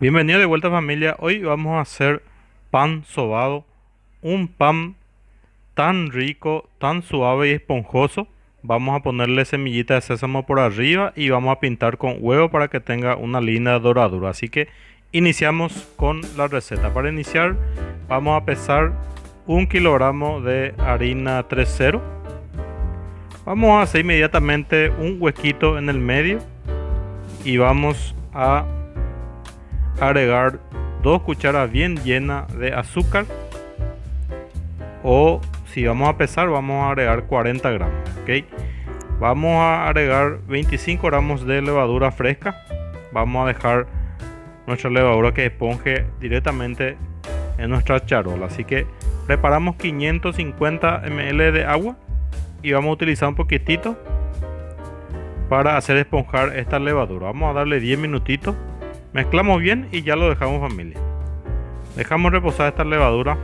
Bienvenido de vuelta familia. Hoy vamos a hacer pan sobado, un pan tan rico, tan suave y esponjoso. Vamos a ponerle semillita de sésamo por arriba y vamos a pintar con huevo para que tenga una linda doradura. Así que iniciamos con la receta. Para iniciar vamos a pesar 1 kilogramo de harina 3.0. Vamos a hacer inmediatamente un huequito en el medio y vamos a agregar 2 cucharas bien llenas de azúcar, o si vamos a pesar vamos a agregar 40 gramos, ¿ok? Vamos a agregar 25 gramos de levadura fresca. Vamos a dejar nuestra levadura que esponje directamente en nuestra charola. Así que preparamos 550 ml de agua y vamos a utilizar un poquitito para hacer esponjar esta levadura. Vamos a darle 10 minutitos. Mezclamos bien y ya lo dejamos familia. Dejamos reposar esta levadura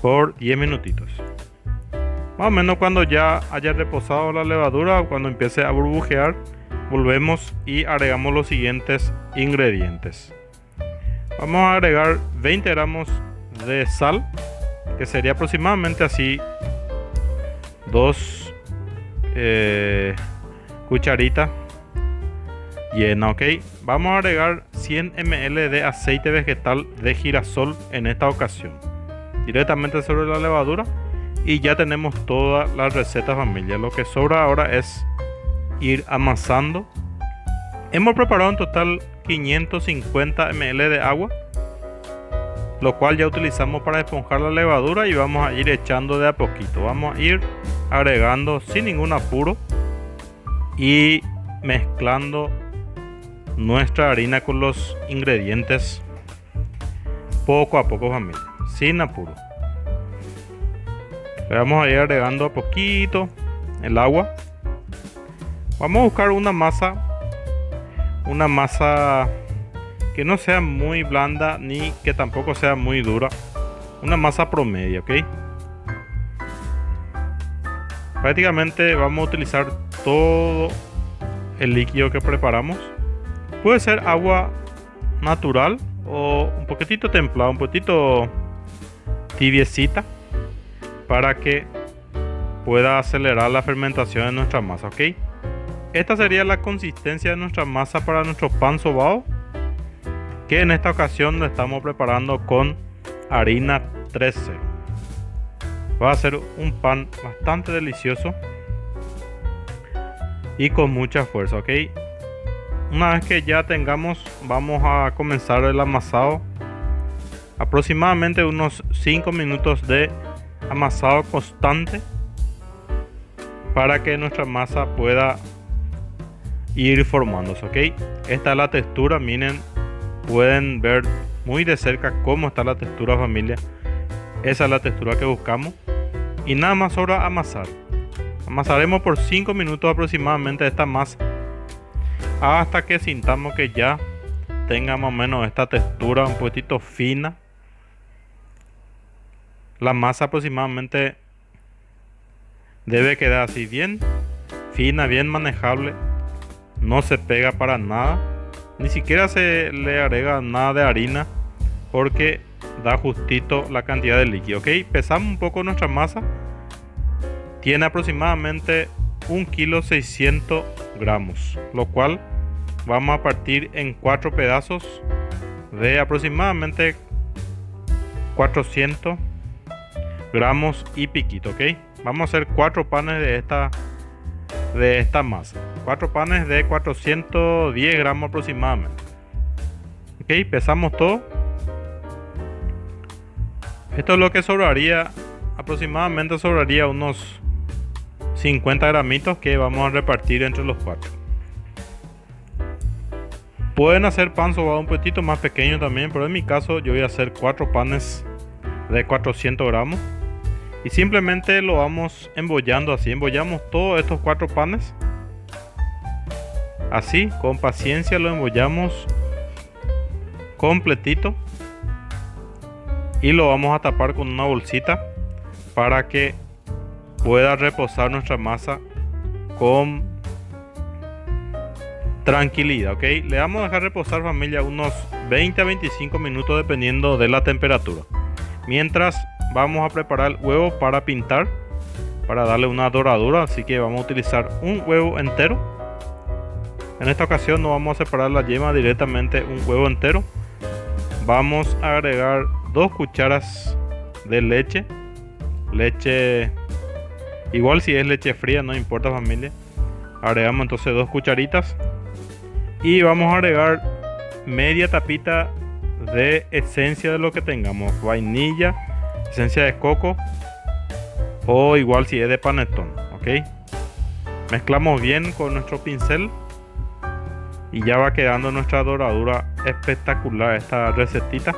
por 10 minutitos. Más o menos cuando ya haya reposado la levadura, cuando empiece a burbujear, volvemos y agregamos los siguientes ingredientes. Vamos a agregar 20 gramos de sal, que sería aproximadamente así 2 cucharitas llena, ok. Vamos a agregar 100 ml de aceite vegetal de girasol en esta ocasión, directamente sobre la levadura, y ya tenemos toda la receta familia. Lo que sobra ahora es ir amasando. Hemos preparado en total 550 ml de agua, lo cual ya utilizamos para esponjar la levadura, y vamos a ir echando de a poquito. Vamos a ir agregando sin ningún apuro y mezclando nuestra harina con los ingredientes poco a poco familia, sin apuro. Le vamos a ir agregando a poquito el agua. Vamos a buscar una masa que no sea muy blanda ni que tampoco sea muy dura, una masa promedio, ok. Prácticamente vamos a utilizar todo el líquido que preparamos. Puede ser agua natural o un poquitito templado, un poquitito tibiecita, para que pueda acelerar la fermentación de nuestra masa, ok. Esta sería la consistencia de nuestra masa para nuestro pan sobado, que en esta ocasión lo estamos preparando con harina 3.0. Va a ser un pan bastante delicioso y con mucha fuerza, ok. Una vez que ya tengamos, vamos a comenzar el amasado. Aproximadamente unos 5 minutos de amasado constante para que nuestra masa pueda ir formándose, ok. Esta es la textura, miren, pueden ver muy de cerca cómo está la textura familia. Esa es la textura que buscamos. Y nada más sobra amasar. Amasaremos por 5 minutos aproximadamente esta masa, hasta que sintamos que ya tenga más o menos esta textura un poquito fina. La masa aproximadamente debe quedar así bien fina, bien manejable. No se pega para nada, ni siquiera se le agrega nada de harina, porque da justito la cantidad de líquido, ok. Pesamos un poco nuestra masa. Tiene aproximadamente 1,600 gramos, lo cual vamos a partir en 4 pedazos de aproximadamente 400 gramos y piquito, ok. Vamos a hacer 4 panes de esta masa, 4 panes de 410 gramos aproximadamente, ok. Pesamos todo. Esto es lo que sobraría. Aproximadamente sobraría unos 50 gramitos que vamos a repartir entre los 4. Pueden hacer pan sobado un poquito más pequeño también, pero en mi caso yo voy a hacer 4 panes de 400 gramos y simplemente lo vamos embollando así. Embollamos todos estos 4 panes así, con paciencia lo embollamos completito y lo vamos a tapar con una bolsita para que pueda reposar nuestra masa con tranquilidad, ¿ok? Le vamos a dejar reposar, familia, unos 20 a 25 minutos dependiendo de la temperatura. Mientras vamos a preparar el huevo para pintar, para darle una doradura, así que vamos a utilizar un huevo entero. En esta ocasión no vamos a separar la yema, directamente un huevo entero. Vamos a agregar 2 cucharas de leche. Leche, igual si es leche fría, no importa, familia. Agregamos entonces 2 cucharitas. Y vamos a agregar media tapita de esencia de lo que tengamos. Vainilla, esencia de coco o igual si es de panetón, ¿ok? Mezclamos bien con nuestro pincel. Y ya va quedando nuestra doradura espectacular esta recetita.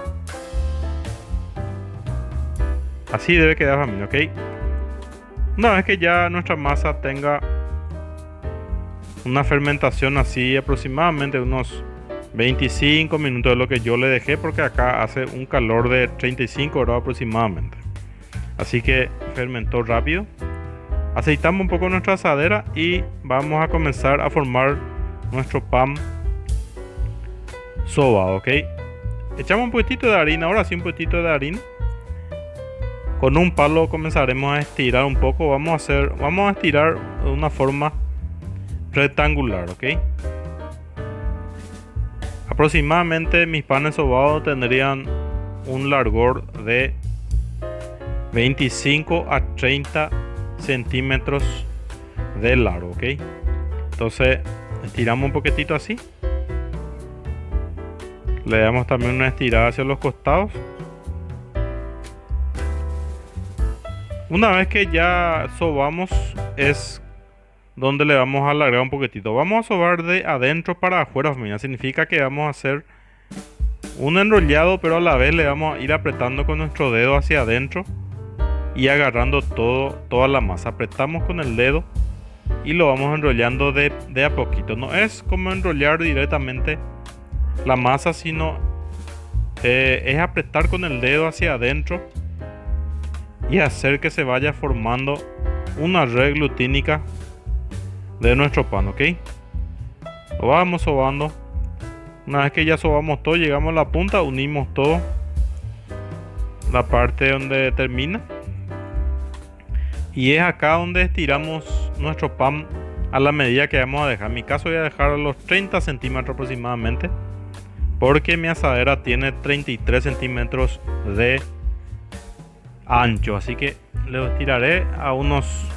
Así debe quedar, familia, ¿ok? Una vez que ya nuestra masa tenga una fermentación así aproximadamente unos 25 minutos de lo que yo le dejé, porque acá hace un calor de 35 grados aproximadamente. Así que fermentó rápido. Aceitamos un poco nuestra asadera y vamos a comenzar a formar nuestro pan sobado, ¿ok? Echamos un poquitito de harina, ahora sí un poquitito de harina. Con un palo comenzaremos a estirar un poco. Vamos a estirar de una forma rectangular, ¿ok? Aproximadamente mis panes sobados tendrían un largor de 25 a 30 centímetros de largo, ¿ok? Entonces estiramos un poquitito así. Le damos también una estirada hacia los costados. Una vez que ya sobamos es donde le vamos a alargar un poquitito. Vamos a sobar de adentro para afuera, familia. Significa que vamos a hacer un enrollado, pero a la vez le vamos a ir apretando con nuestro dedo hacia adentro y agarrando toda la masa. Apretamos con el dedo y lo vamos enrollando de a poquito. No es como enrollar directamente la masa, sino es apretar con el dedo hacia adentro y hacer que se vaya formando una red glutínica de nuestro pan, ¿ok? Lo vamos sobando. Una vez que ya sobamos todo, llegamos a la punta, unimos todo, la parte donde termina, y es acá donde estiramos nuestro pan a la medida que vamos a dejar. En mi caso voy a dejar a los 30 centímetros aproximadamente, porque mi asadera tiene 33 centímetros de ancho, así que lo estiraré a unos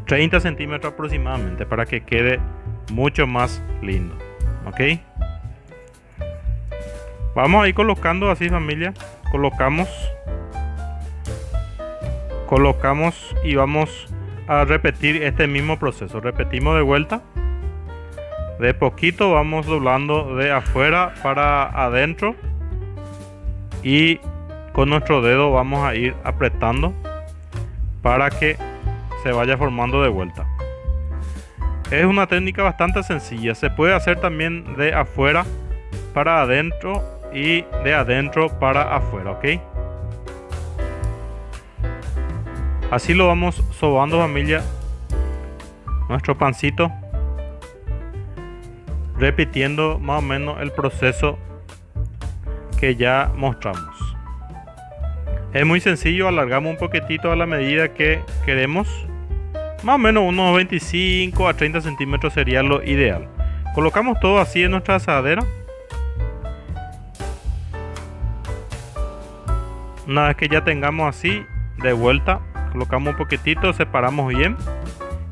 30 centímetros aproximadamente para que quede mucho más lindo, ¿ok? Vamos a ir colocando así, familia. Colocamos y vamos a repetir este mismo proceso. Repetimos de vuelta. De poquito vamos doblando de afuera para adentro y con nuestro dedo vamos a ir apretando para que se vaya formando de vuelta. Es una técnica bastante sencilla. Se puede hacer también de afuera para adentro y de adentro para afuera, ¿ok? Así lo vamos sobando, familia, nuestro pancito, repitiendo más o menos el proceso que ya mostramos. Es muy sencillo, alargamos un poquitito a la medida que queremos. Más o menos unos 25 a 30 centímetros sería lo ideal. Colocamos todo así en nuestra asadera. Una vez que ya tengamos así, de vuelta, colocamos un poquitito, separamos bien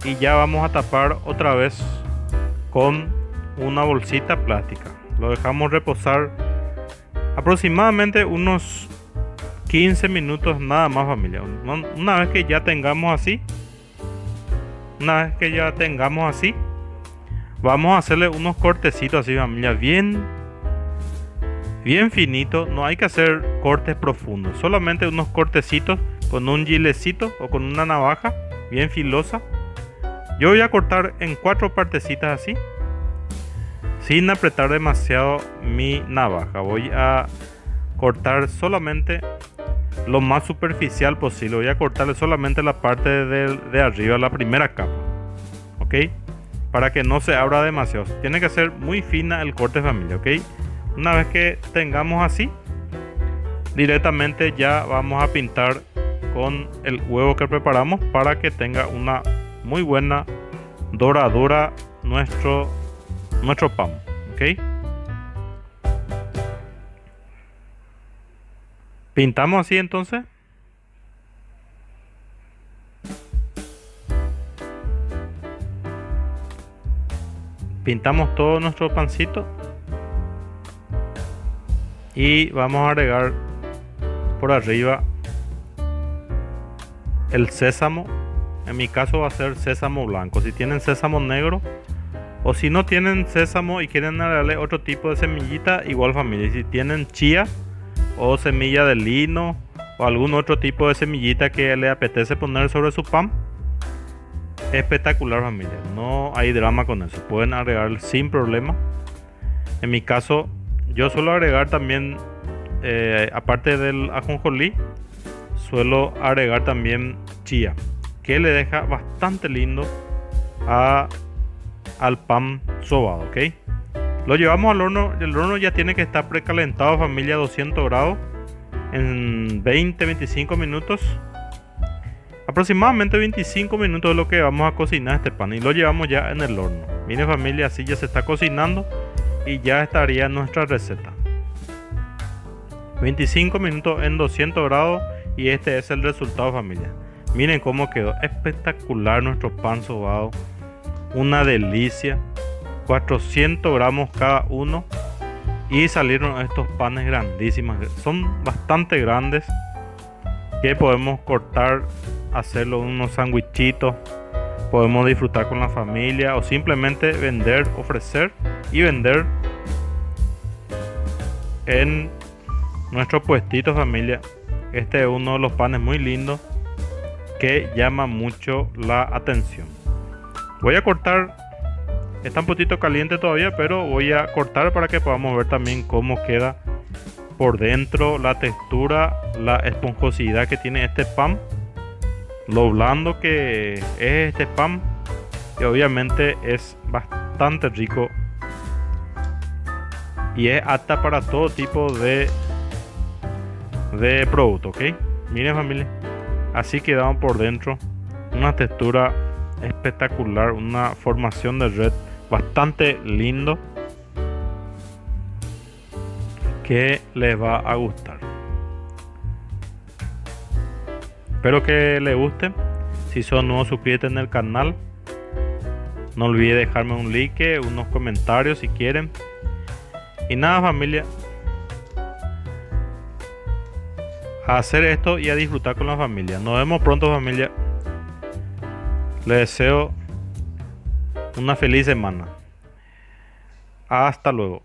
y ya vamos a tapar otra vez con una bolsita plástica. Lo dejamos reposar aproximadamente unos 15 minutos nada más, familia. Una vez que ya tengamos así, vamos a hacerle unos cortecitos así, familia, bien finito. No hay que hacer cortes profundos, solamente unos cortecitos con un gilecito o con una navaja bien filosa. Yo voy a cortar en 4 partecitas así, sin apretar demasiado mi navaja. Voy a cortar solamente lo más superficial posible. Voy a cortarle solamente la parte de arriba, la primera capa, ok, para que no se abra demasiado. Tiene que ser muy fina el corte, familia, ¿ok? Una vez que tengamos así, directamente ya vamos a pintar con el huevo que preparamos para que tenga una muy buena doradura nuestro pan, ¿ok? Pintamos así entonces. Pintamos todo nuestro pancito y vamos a agregar por arriba el sésamo. En mi caso va a ser sésamo blanco. Si tienen sésamo negro o si no tienen sésamo y quieren agregarle otro tipo de semillita, igual, familia. Si tienen chía o semilla de lino o algún otro tipo de semillita que le apetece poner sobre su pan, espectacular, familia, no hay drama con eso, pueden agregar sin problema. En mi caso yo suelo agregar también, aparte del ajonjolí, suelo agregar también chía, que le deja bastante lindo al pan sobado, ¿ok? Lo llevamos al horno. El horno ya tiene que estar precalentado, familia, a 200 grados en 20-25 minutos. Aproximadamente 25 minutos es lo que vamos a cocinar este pan y lo llevamos ya en el horno. Miren, familia, así ya se está cocinando y ya estaría nuestra receta. 25 minutos en 200 grados y este es el resultado, familia. Miren cómo quedó espectacular nuestro pan sobado, una delicia. 400 gramos cada uno y salieron estos panes grandísimos, son bastante grandes, que podemos cortar, hacerlo unos sandwichitos, podemos disfrutar con la familia o simplemente vender, ofrecer y vender en nuestro puestito, familia. Este es uno de los panes muy lindos que llama mucho la atención. Voy a cortar. Está un poquito caliente todavía, pero voy a cortar para que podamos ver también cómo queda por dentro, la textura, la esponjosidad que tiene este pan, lo blando que es este pan, y obviamente es bastante rico y es apta para todo tipo de producto, ¿ok? Miren, familia, así quedamos por dentro, una textura espectacular, una formación de red bastante lindo que les va a gustar. Espero que les guste. Si son nuevos, suscríbete en el canal. No olvide dejarme un like, unos comentarios si quieren. Y nada, familia, a hacer esto y a disfrutar con la familia. Nos vemos pronto, familia. Les deseo una feliz semana. Hasta luego.